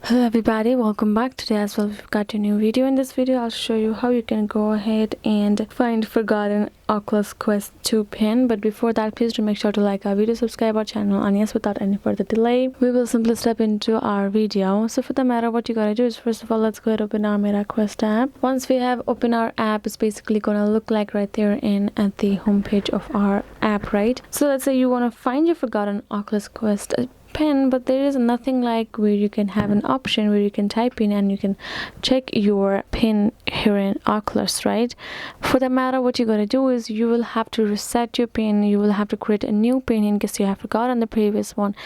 Hello everybody, welcome back. Today as well we've got a new video. In this video I'll show you how you can go ahead and find forgotten Oculus Quest 2 pin. But before that, please do make sure to like our video, subscribe our channel, and yes, without any further delay we will simply step into our video. So for the matter, what you gotta do is, first of all, let's go ahead and open our Meta Quest app. Once we have opened our app, it's basically gonna look like right there in at the home page of our app, right? So let's say you want to find your forgotten Oculus Quest pin, but there is nothing like where you can have an option where you can type in and you can check your pin here in Oculus, right? For that matter, what you gotta do is you will have to reset your pin. You will have to create a new pin in case you have forgotten the previous one.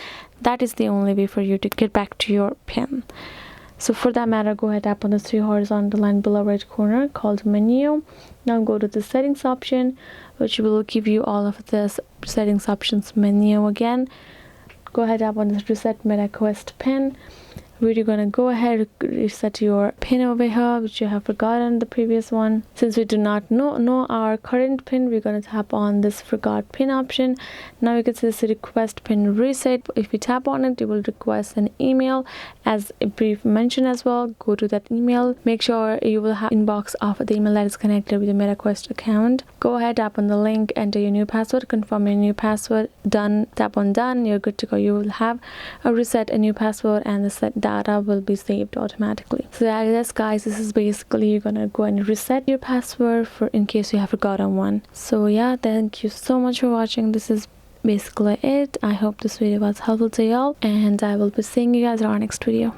That is the only way for you to get back to your pin. So for that matter, go ahead, tap on the three horizontal line below right corner called menu. Now go to the settings option, which will give you all of this settings options menu again. Go ahead, tap on this reset Meta Quest pin, where you're gonna go ahead reset your pin over here, which you have forgotten the previous one. Since we do not know our current pin, we're gonna tap on this forgot pin option. Now you can see this request pin reset. If you tap on it, it will request an email, as a brief mention as well. Go to that email, make sure you will have inbox of the email that is connected with the Meta Quest account. Go ahead, tap on the link, enter your new password, confirm your new password, done. Tap on done, you're good to go. You will have a reset a new password, and the set data will be saved automatically. So yes guys, this is basically, you're gonna go and reset your password for in case you have forgotten one. So yeah, thank you so much for watching. This is basically it. I hope this video was helpful to y'all, and I will be seeing you guys in our next video.